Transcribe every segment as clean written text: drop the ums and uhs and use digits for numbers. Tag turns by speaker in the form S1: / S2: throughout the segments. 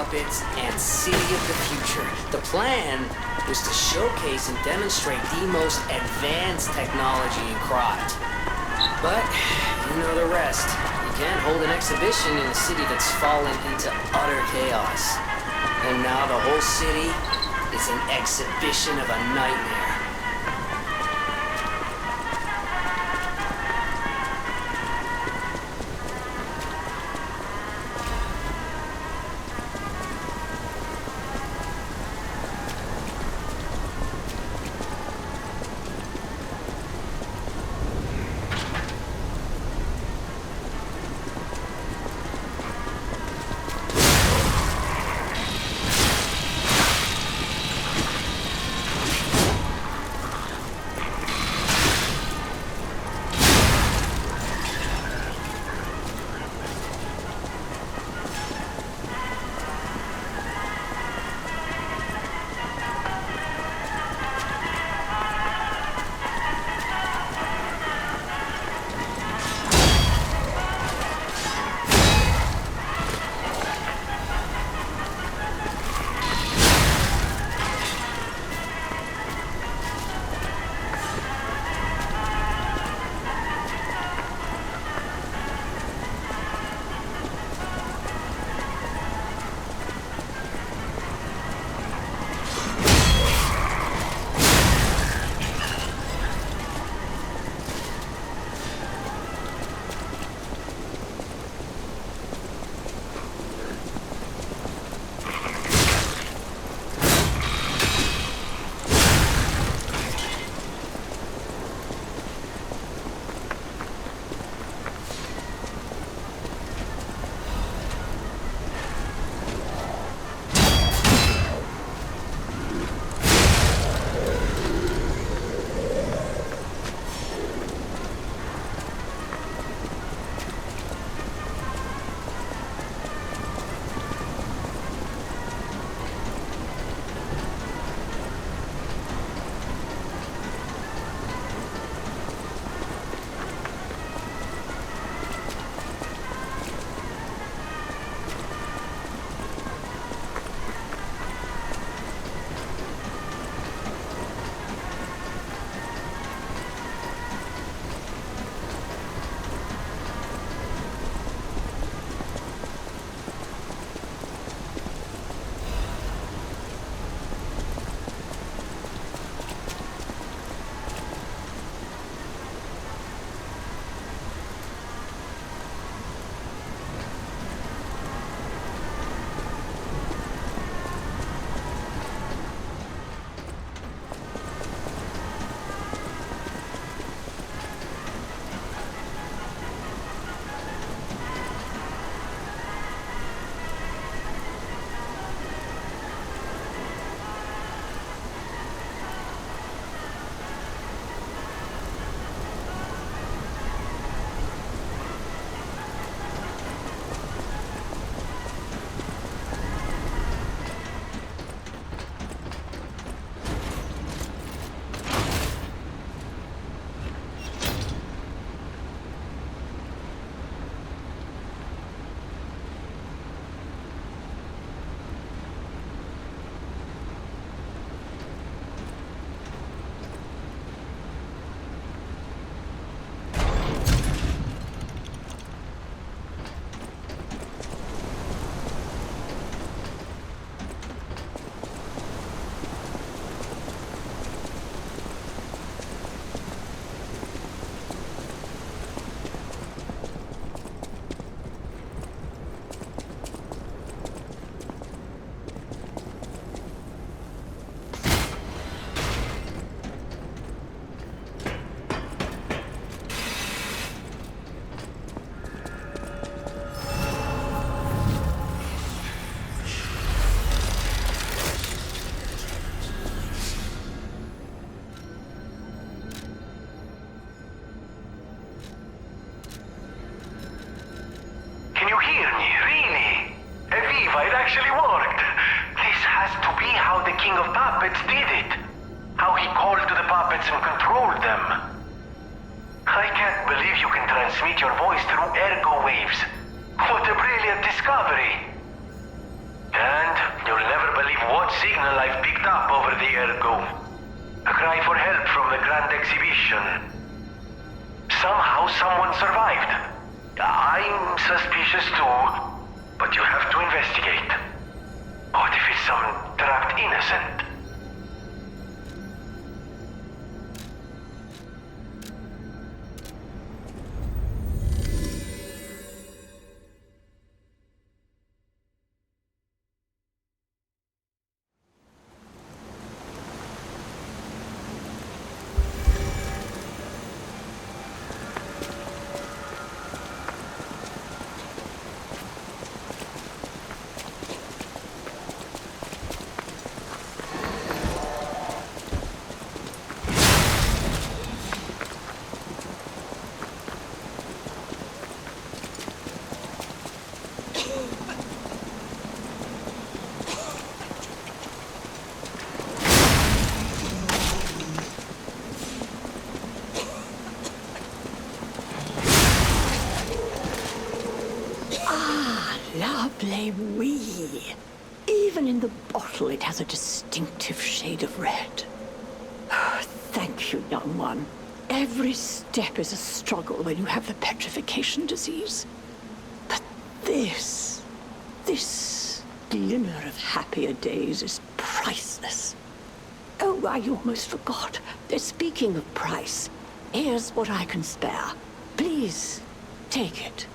S1: puppets and City of the Future. The plan was to showcase and demonstrate the most advanced technology in craft. But, you know the rest. You can't hold an exhibition in a city that's fallen into utter chaos. And now the whole city is an exhibition of a nightmare.
S2: transmit your voice through ergo waves. What a brilliant discovery! And you'll never believe what signal I've picked up over the ergo. A cry for help from the Grand Exhibition. Somehow someone survived. I'm suspicious too, but you have to investigate. What if it's some trapped innocent?
S3: Oui. Even in the bottle, it has a distinctive shade of red. Thank you, young one. Every step is a struggle when you have the petrification disease. But this glimmer of happier days is priceless. Oh, I almost forgot. Speaking of price, here's what I can spare. Please, take it.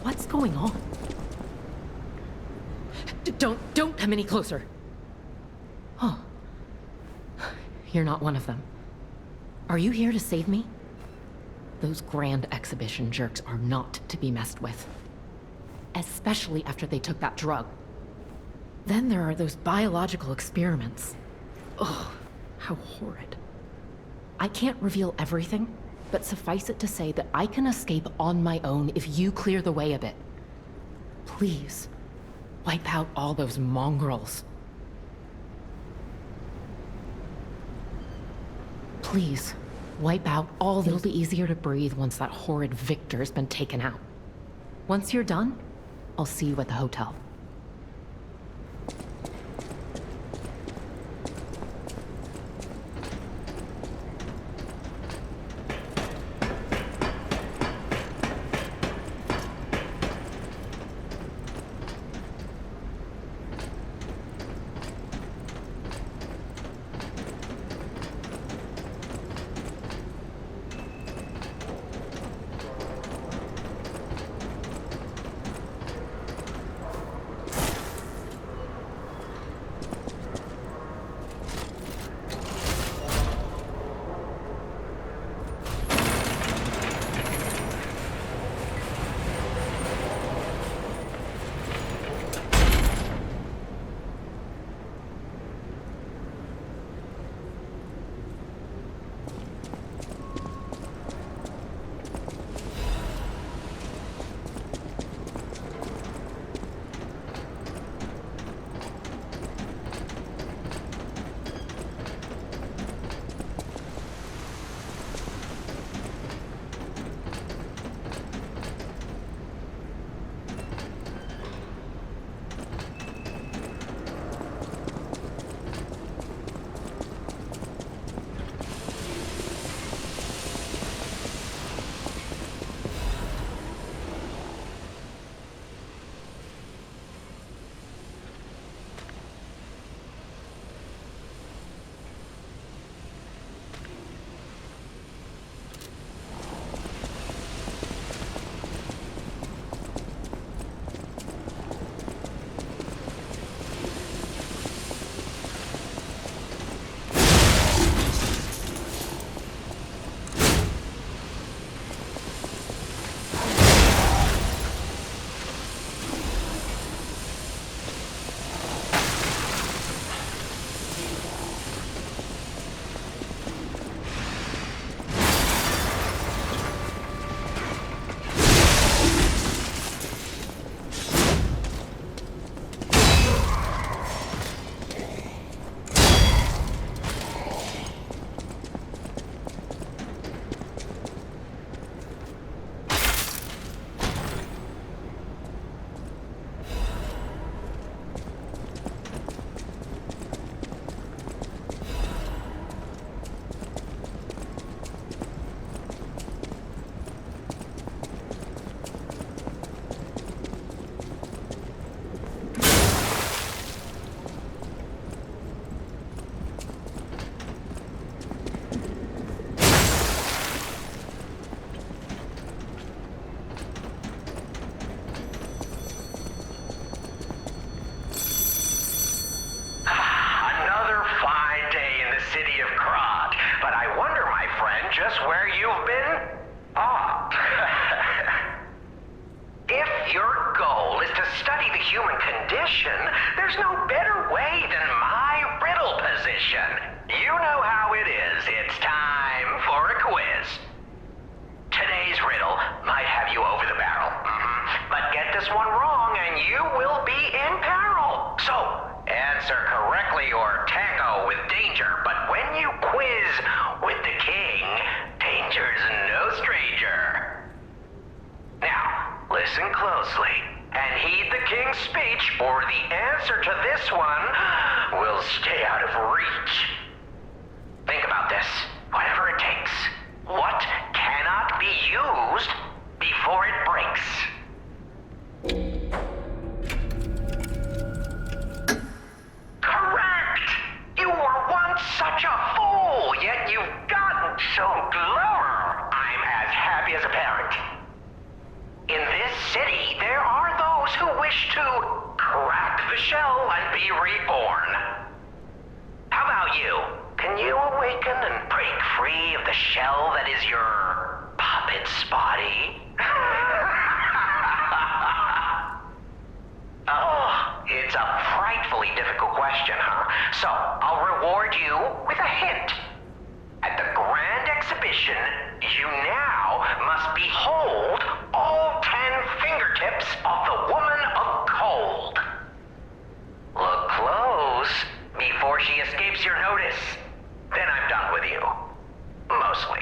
S4: What's going on? Don't come any closer. Oh. You're not one of them. Are you here to save me? Those grand exhibition jerks are not to be messed with. Especially after they took that drug. Then there are those biological experiments. Ugh, how horrid. I can't reveal everything, but suffice it to say that I can escape on my own if you clear the way a bit. Please, wipe out all those mongrels. Please, wipe out all. It'll be easier to breathe once that horrid Victor's been taken out. Once you're done, I'll see you at the hotel.
S2: just where you've been? Ah. If your goal is to study the human condition, there's no better way than my riddle position. You know how it is. It's time for a quiz. Today's riddle might have you over the barrel. But get this one wrong and you will be in peril. So, answer correctly or tango with danger. But when you quiz with the king, danger's no stranger. Now, listen closely and heed the king's speech, or the answer to this one will stay out of reach. Think about this. Whatever it takes. What cannot be used before it breaks? Correct! You were once such a fool, yet you've gotten so clever. I'm as happy as a parent. In this city, there are those who wish to crack the shell and be reborn. How about you? Can you awaken and break free of the shell that is your puppet's body? Oh, it's a frightfully difficult question, huh? So, I'll reward you with a hint. At the grand exhibition, you now must behold all 10 fingertips of the Woman of Cold. Look close before she escapes your notice. Then I'm done with you. Mostly.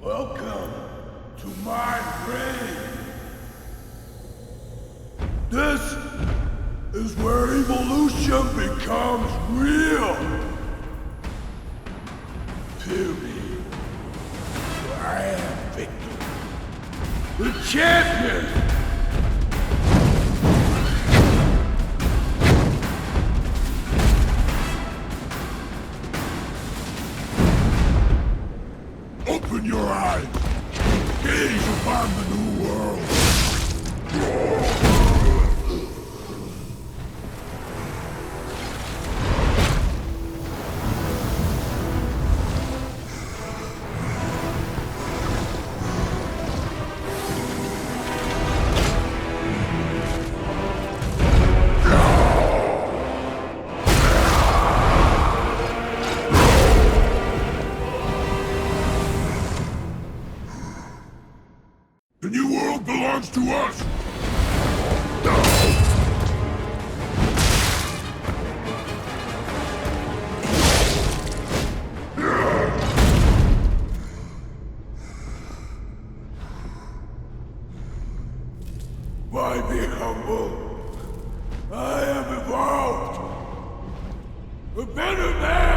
S5: Welcome to my grave. This is where evolution becomes real. Period. I am Victor, the champion. Open your eyes. Gaze upon the new world. The new world belongs to us! Why be humble? I am evolved! A better man!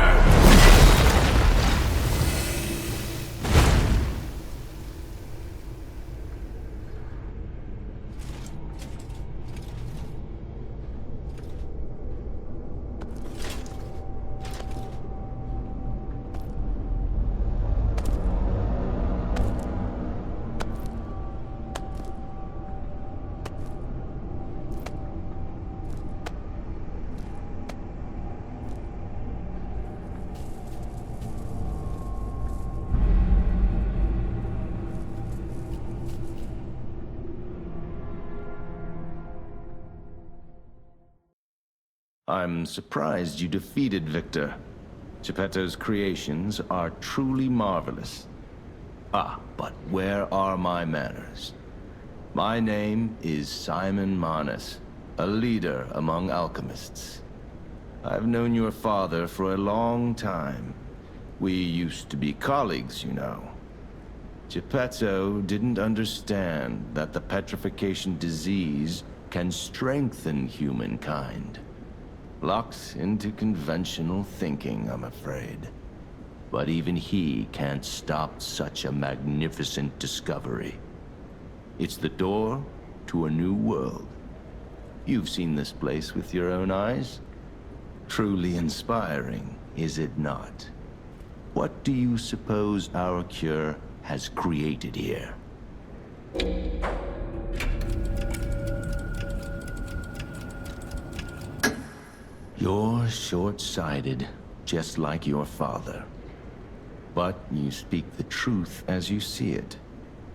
S6: I'm surprised you defeated Victor. Geppetto's creations are truly marvelous. Ah, but where are my manners? My name is Simon Manus, a leader among alchemists. I've known your father for a long time. We used to be colleagues, you know. Geppetto didn't understand that the petrification disease can strengthen humankind. Locked into conventional thinking, I'm afraid. But even he can't stop such a magnificent discovery. It's the door to a new world. You've seen this place with your own eyes. Truly inspiring, is it not? What do you suppose our cure has created here? You're short-sighted, just like your father. But you speak the truth as you see it,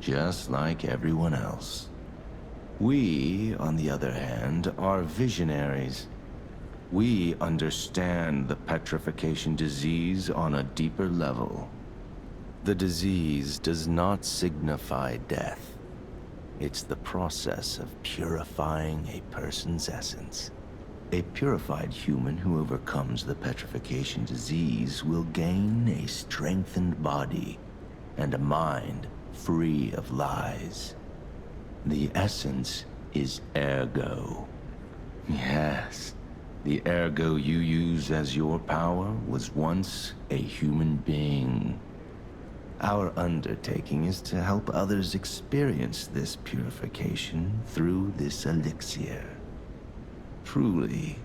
S6: just like everyone else. We, on the other hand, are visionaries. We understand the petrification disease on a deeper level. The disease does not signify death. It's the process of purifying a person's essence. A purified human who overcomes the petrification disease will gain a strengthened body and a mind free of lies. The essence is ergo. Yes, the ergo you use as your power was once a human being. Our undertaking is to help others experience this purification through this elixir. Truly,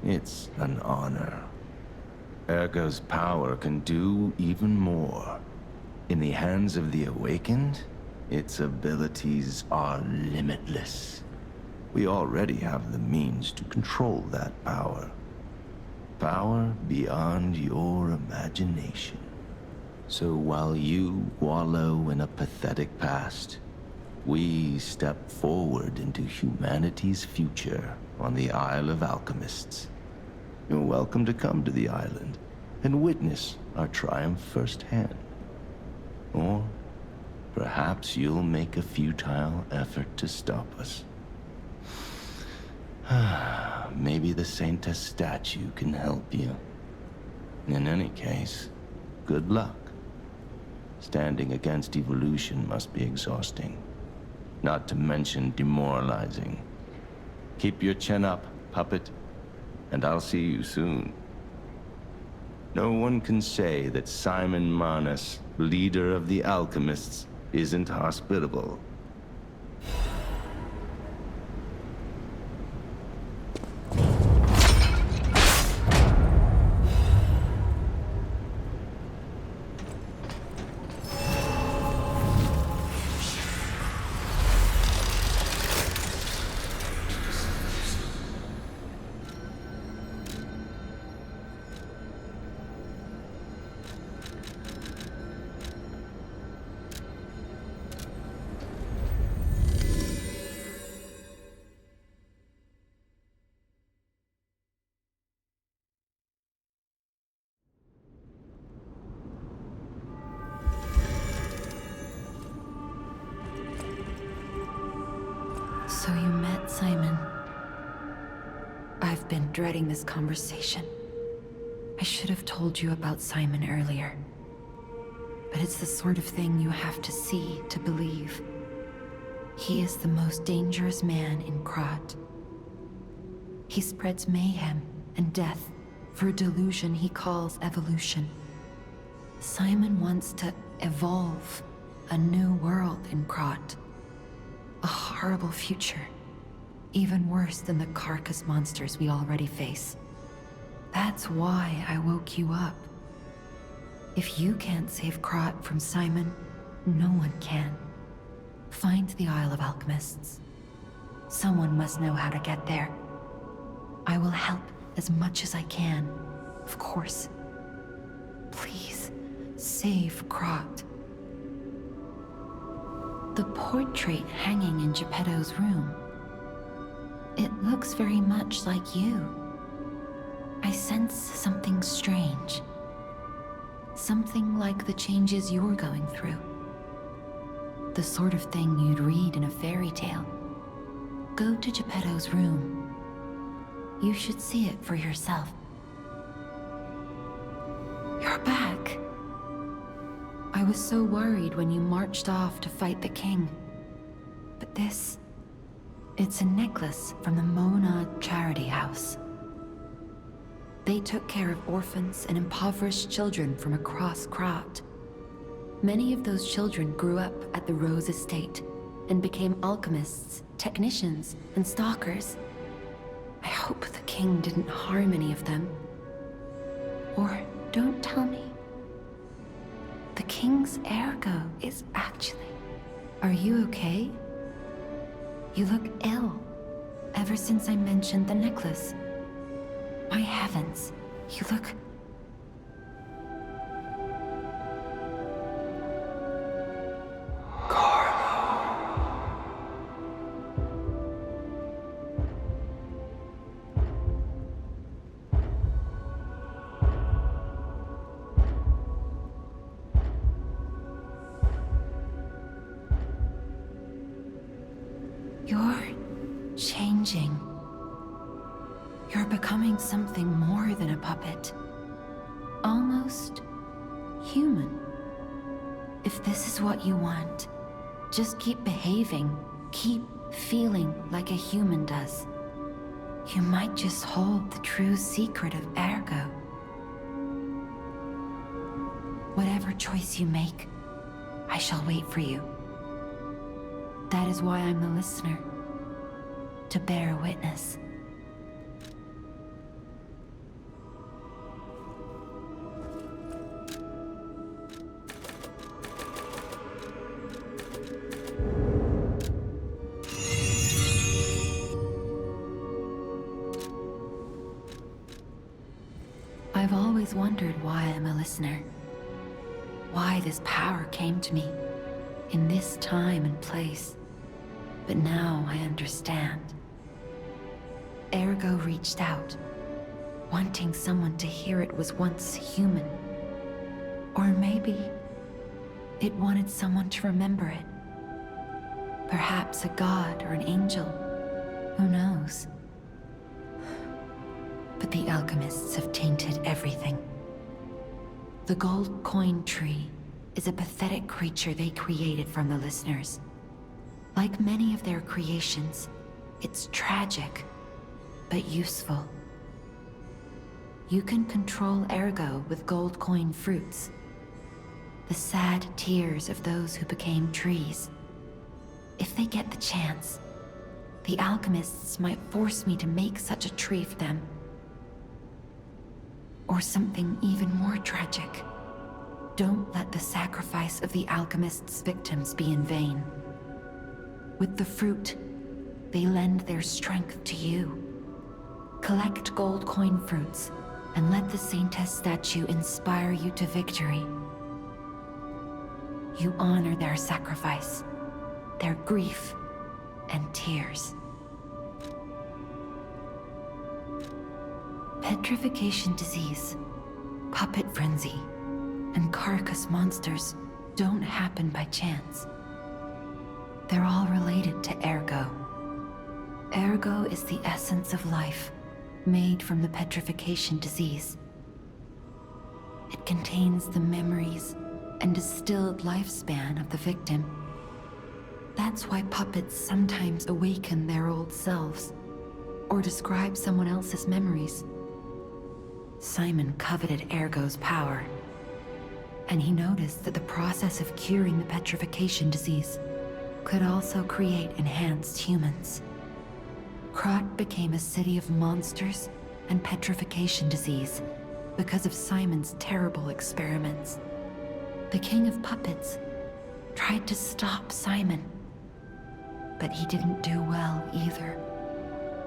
S6: it's an honor. Ergo's power can do even more. In the hands of the awakened, its abilities are limitless. We already have the means to control that power. Power beyond your imagination. So while you wallow in a pathetic past, we step forward into humanity's future on the Isle of Alchemists. You're welcome to come to the island and witness our triumph firsthand. Or perhaps you'll make a futile effort to stop us. Maybe the Saintess statue can help you. In any case, good luck. Standing against evolution must be exhausting. Not to mention demoralizing. Keep your chin up, puppet, and I'll see you soon. No one can say that Simon Manus, leader of the alchemists, isn't hospitable.
S7: So you met Simon. I've been dreading this conversation. I should have told you about Simon earlier. But it's the sort of thing you have to see to believe. He is the most dangerous man in Krat. He spreads mayhem and death for a delusion he calls evolution. Simon wants to evolve a new world in Krat. A horrible future. Even worse than the carcass monsters we already face. That's why I woke you up. If you can't save Krat from Simon, no one can. Find the Isle of Alchemists. Someone must know how to get there. I will help as much as I can, of course. Please, save Krat. The portrait hanging in Geppetto's room. It looks very much like you. I sense something strange. Something like the changes you're going through. The sort of thing you'd read in a fairy tale. Go to Geppetto's room. You should see it for yourself. You're back. I was so worried when you marched off to fight the king. But this... it's a necklace from the Mona Charity House. They took care of orphans and impoverished children from across Krat. Many of those children grew up at the Rose Estate and became alchemists, technicians, and stalkers. I hope the king didn't harm any of them. Or don't tell me. The king's ergo is actually... Are you okay? You look ill, ever since I mentioned the necklace. My heavens, you look... You're changing. You're becoming something more than a puppet. Almost human. If this is what you want, just keep behaving, keep feeling like a human does. You might just hold the true secret of ergo. Whatever choice you make, I shall wait for you. That is why I'm the listener, to bear witness. I've always wondered why I'm a listener. Why this power came to me, in this time and place. But now I understand. Ergo reached out, wanting someone to hear it was once human. Or maybe it wanted someone to remember it. Perhaps a god or an angel. Who knows? But the alchemists have tainted everything. The gold coin tree is a pathetic creature they created from the listeners. Like many of their creations, it's tragic, but useful. You can control Ergo with gold coin fruits. The sad tears of those who became trees. If they get the chance, the alchemists might force me to make such a tree for them. Or something even more tragic. Don't let the sacrifice of the alchemists' victims be in vain. With the fruit, they lend their strength to you. Collect gold coin fruits, and let the Saintess statue inspire you to victory. You honor their sacrifice, their grief, and tears. Petrification disease, puppet frenzy, and carcass monsters don't happen by chance. They're all related to Ergo. Ergo is the essence of life, made from the petrification disease. It contains the memories and distilled lifespan of the victim. That's why puppets sometimes awaken their old selves, or describe someone else's memories. Simon coveted Ergo's power, and he noticed that the process of curing the petrification disease could also create enhanced humans. Krat became a city of monsters and petrification disease because of Simon's terrible experiments. The King of Puppets tried to stop Simon, but he didn't do well either.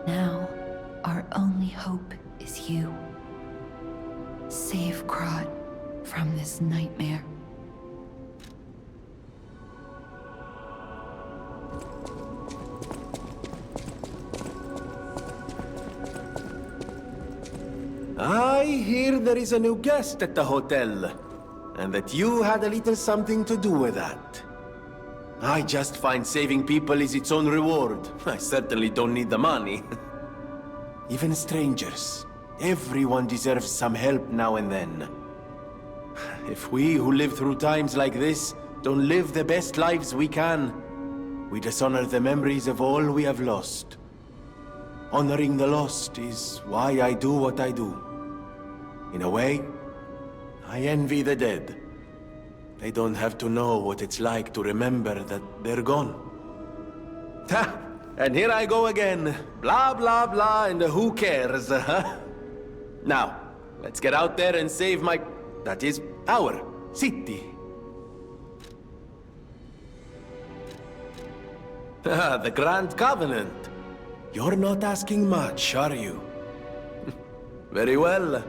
S7: Now, our only hope is you. Save Krat from this nightmare.
S8: I hear there is a new guest at the hotel, and that you had a little something to do with that. I just find saving people is its own reward. I certainly don't need the money. Even strangers. Everyone deserves some help now and then. If we who live through times like this don't live the best lives we can, we dishonor the memories of all we have lost. Honoring the lost is why I do what I do. In a way, I envy the dead. They don't have to know what it's like to remember that they're gone. Ha! And here I go again. Blah, blah, blah, and who cares, huh? Now, let's get out there and save my... that is, our city. The Grand Covenant. You're not asking much, are you? Very well.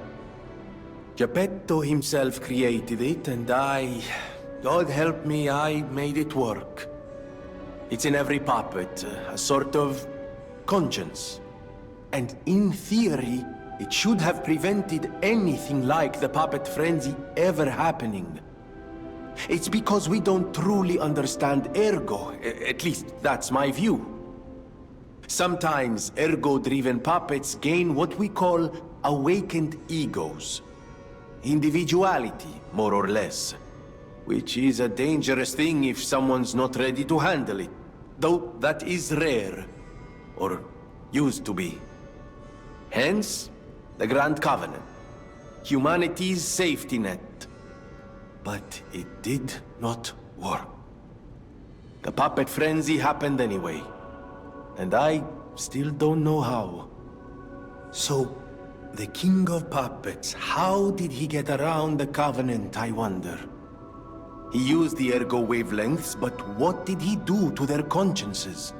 S8: Geppetto himself created it, and God help me, I made it work. It's in every puppet, a sort of conscience. And in theory, it should have prevented anything like the puppet frenzy ever happening. It's because we don't truly understand Ergo, at least that's my view. Sometimes Ergo-driven puppets gain what we call awakened egos. Individuality, more or less. Which is a dangerous thing if someone's not ready to handle it. Though that is rare. Or used to be. Hence, the Grand Covenant. Humanity's safety net. But it did not work. The puppet frenzy happened anyway. And I still don't know how. So, the King of Puppets, how did he get around the Covenant, I wonder? He used the Ergo wavelengths, but what did he do to their consciences?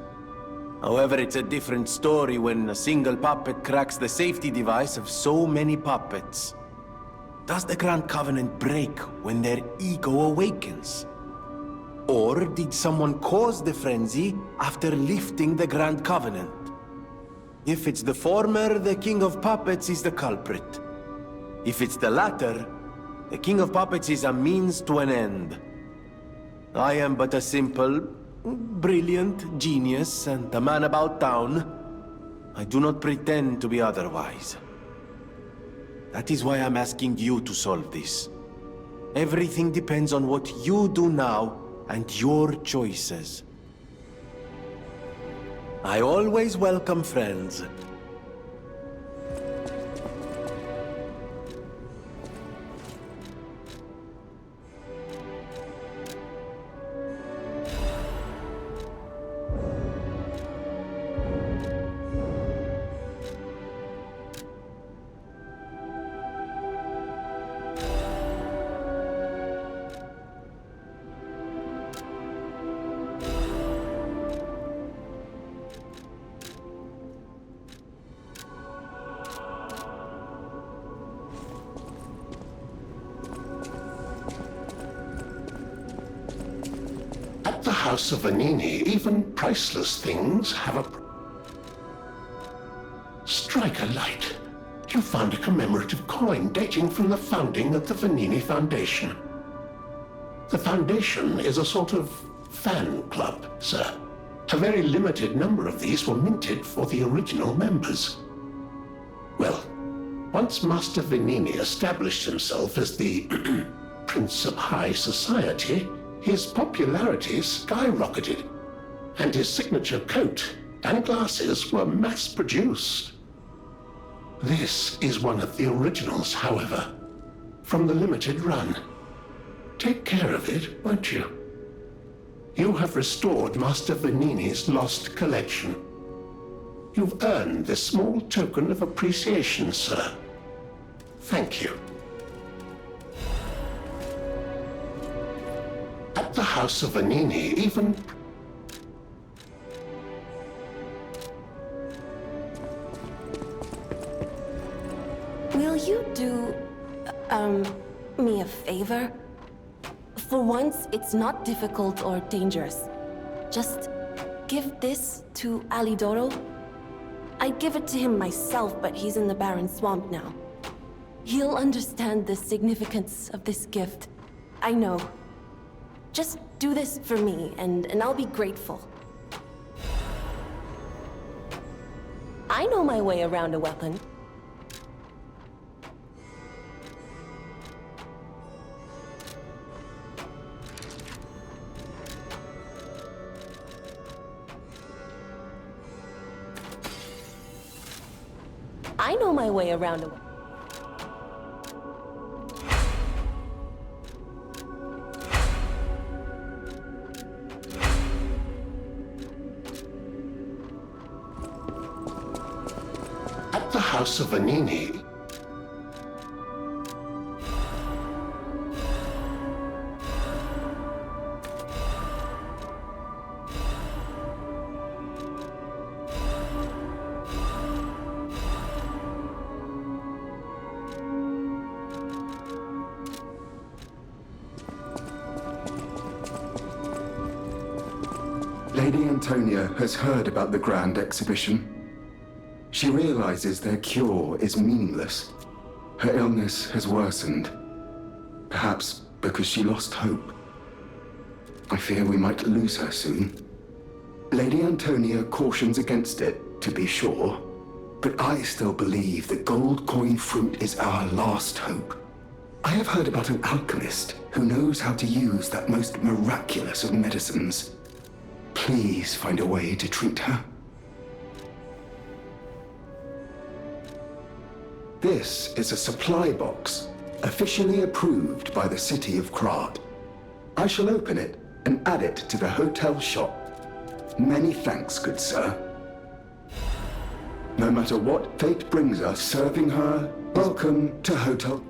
S8: However, it's a different story when a single puppet cracks the safety device of so many puppets. Does the Grand Covenant break when their ego awakens? Or did someone cause the frenzy after lifting the Grand Covenant? If it's the former, the King of Puppets is the culprit. If it's the latter, the King of Puppets is a means to an end. I am but a simple, brilliant genius and a man about town. I do not pretend to be otherwise. That is why I'm asking you to solve this. Everything depends on what you do now and your choices. I always welcome friends.
S9: At the House of Vanini, even priceless things have a... Strike a light. You found a commemorative coin dating from the founding of the Vanini Foundation. The Foundation is a sort of fan club, sir. A very limited number of these were minted for the original members. Well, once Master Vanini established himself as the Prince of High Society, his popularity skyrocketed, and his signature coat and glasses were mass-produced. This is one of the originals, however, from the limited run. Take care of it, won't you? You have restored Master Vanini's lost collection. You've earned this small token of appreciation, sir. Thank you. At the House of Vanini, even...
S10: Will you do, me a favor? For once, it's not difficult or dangerous. Just give this to Alidoro. I'd give it to him myself, but he's in the Barren Swamp now. He'll understand the significance of this gift. I know. Just do this for me, and I'll be grateful. I know my way around a weapon. I know my way around a weapon.
S9: At the House of Vanini...
S11: Lady Antonia has heard about the Grand Exhibition. She realizes their cure is meaningless. Her illness has worsened. Perhaps because she lost hope. I fear we might lose her soon. Lady Antonia cautions against it, to be sure. But I still believe the gold coin fruit is our last hope. I have heard about an alchemist who knows how to use that most miraculous of medicines. Please find a way to treat her. This is a supply box, officially approved by the city of Krat. I shall open it and add it to the hotel shop. Many thanks, good sir. No matter what fate brings us, serving her, welcome to Hotel...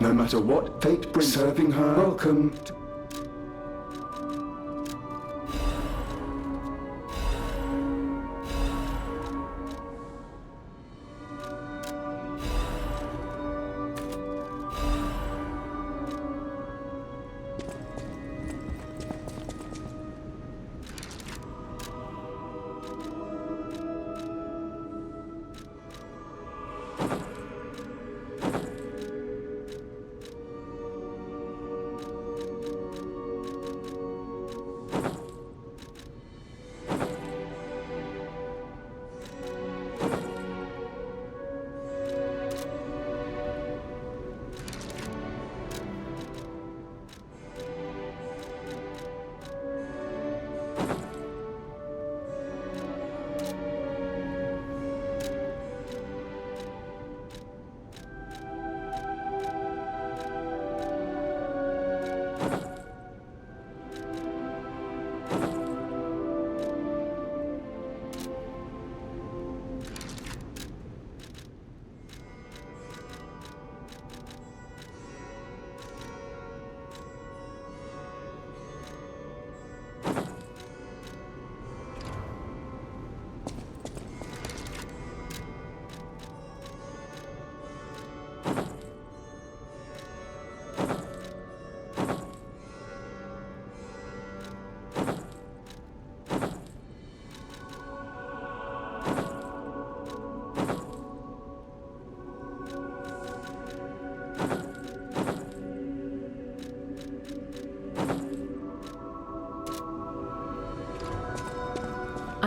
S11: No matter what fate brings, serving her, welcome to...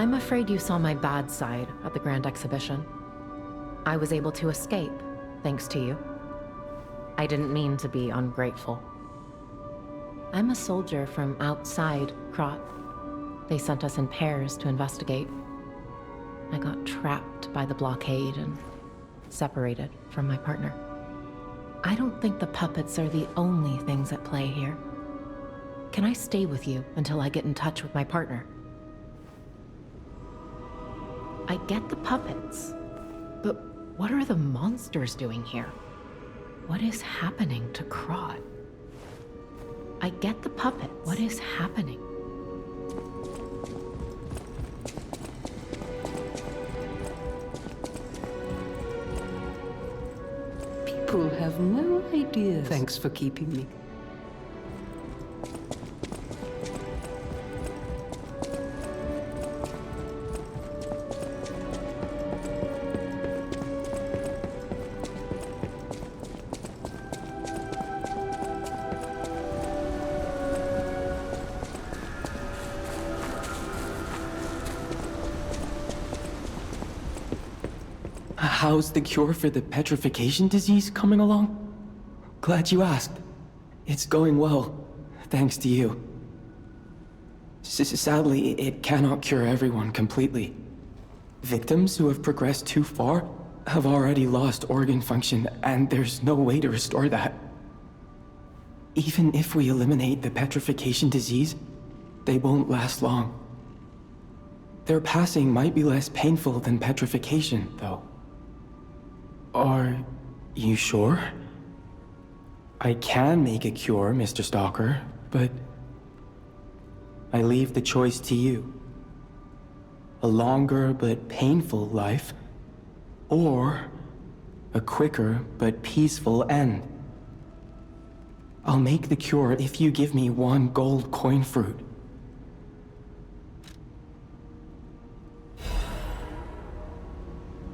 S4: I'm afraid you saw my bad side at the Grand Exhibition. I was able to escape, thanks to you. I didn't mean to be ungrateful. I'm a soldier from outside Krat. They sent us in pairs to investigate. I got trapped by the blockade and separated from my partner. I don't think the puppets are the only things at play here. Can I stay with you until I get in touch with my partner? I get the puppets, but what are the monsters doing here? What is happening to Krat? I get the puppets. What is happening?
S12: People have no idea. Thanks for keeping me.
S13: How's the cure for the petrification disease coming along? Glad you asked. It's going well, thanks to you. Sadly, it cannot cure everyone completely. Victims who have progressed too far have already lost organ function, and there's no way to restore that. Even if we eliminate the petrification disease, they won't last long. Their passing might be less painful than petrification, though. Are you sure? I can make a cure, Mr. Stalker, but I leave the choice to you. A longer but painful life, or a quicker but peaceful end. I'll make the cure if you give me 1 gold coin fruit.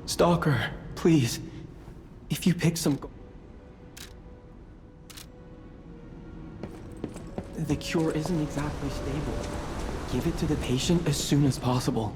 S13: Stalker, please. If you pick some... The cure isn't exactly stable. Give it to the patient as soon as possible.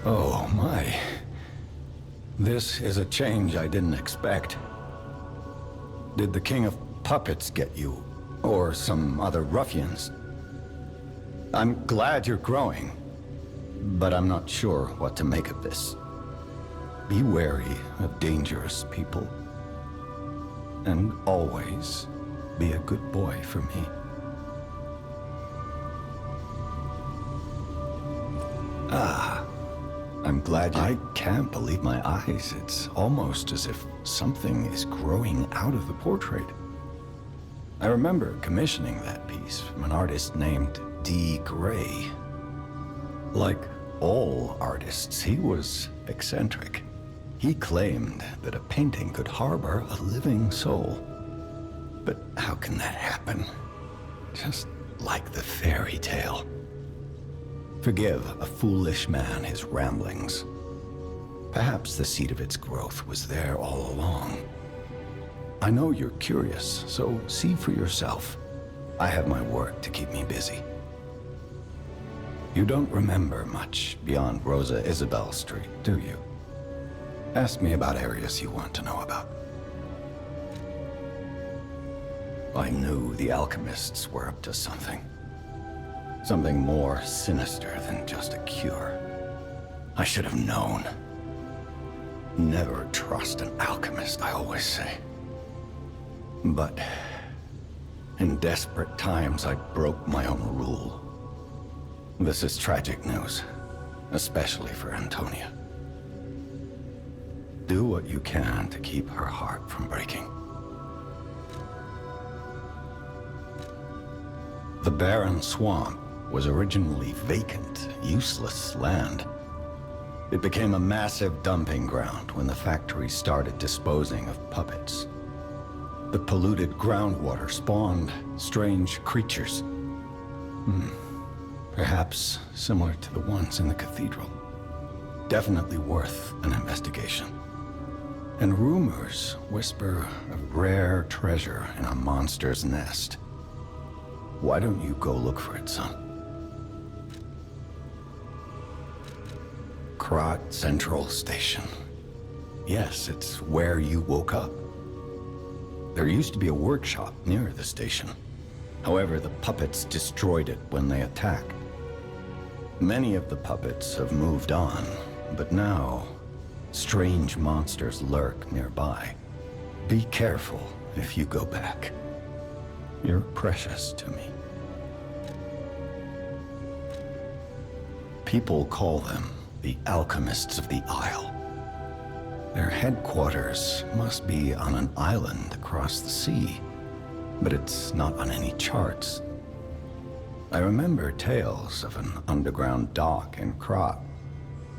S5: Oh, my. This is a change I didn't expect. Did the King of Puppets get you? Or some other ruffians? I'm glad you're growing, but I'm not sure what to make of this. Be wary of dangerous people. And always be a good boy for me. Ah. I'm glad I can't believe my eyes. It's almost as if something is growing out of the portrait. I remember commissioning that piece from an artist named D. Gray. Like all artists, he was eccentric. He claimed that a painting could harbor a living soul. But how can that happen? Just like the fairy tale. Forgive a foolish man his ramblings. Perhaps the seed of its growth was there all along. I know you're curious, so see for yourself. I have my work to keep me busy. You don't remember much beyond Rosa Isabel Street, do you? Ask me about areas you want to know about. I knew the alchemists were up to something. Something more sinister than just a cure. I should have known. Never trust an alchemist, I always say. But in desperate times, I broke my own rule. This is tragic news, especially for Antonia. Do what you can to keep her heart from breaking. The barren swamp was originally vacant, useless land. It became a massive dumping ground when the factory started disposing of puppets. The polluted groundwater spawned strange creatures. Perhaps similar to the ones in the cathedral. Definitely worth an investigation. And rumors whisper of rare treasure in a monster's nest. Why don't you go look for it, son? Krat Central Station. Yes, it's where you woke up. There used to be a workshop near the station. However, the puppets destroyed it when they attacked. Many of the puppets have moved on, but now, strange monsters lurk nearby. Be careful if you go back. You're precious to me. People call them the Alchemists of the Isle. Their headquarters must be on an island across the sea, but it's not on any charts. I remember tales of an underground dock in Krat,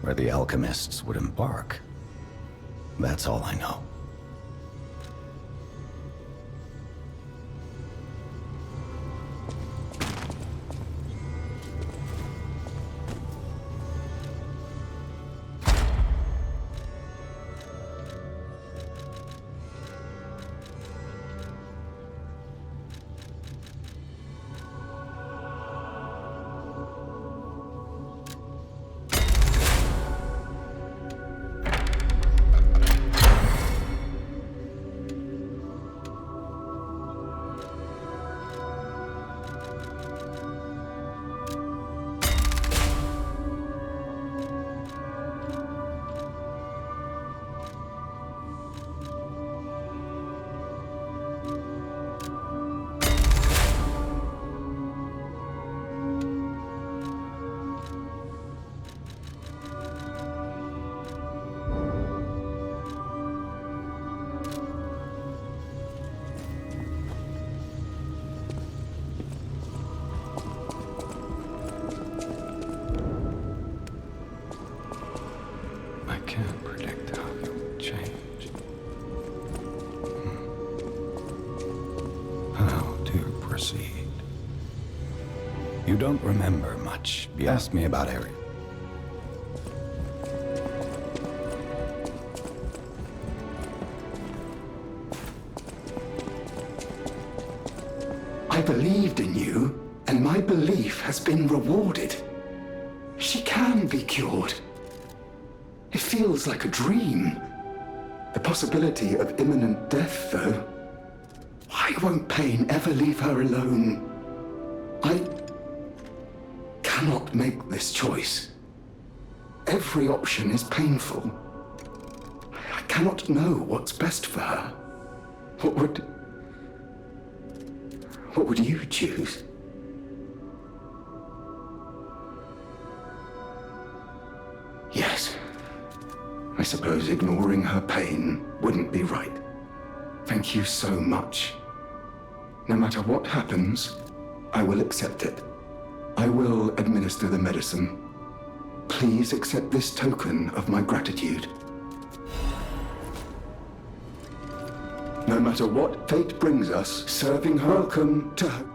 S5: where the alchemists would embark. That's all I know. Can't predict how you'll change. How to proceed? You don't remember much. You asked me about Ariel.
S11: I believed in you, and my belief has been rewarded. She can be cured. It feels like a dream. The possibility of imminent death, though. Why won't pain ever leave her alone? I cannot make this choice. Every option is painful. I cannot know what's best for her. What would you choose? Yes. I suppose ignoring her pain wouldn't be right. Thank you so much. No matter what happens, I will accept it. I will administer the medicine. Please accept this token of my gratitude. No matter what fate brings us, serving her. Welcome to her.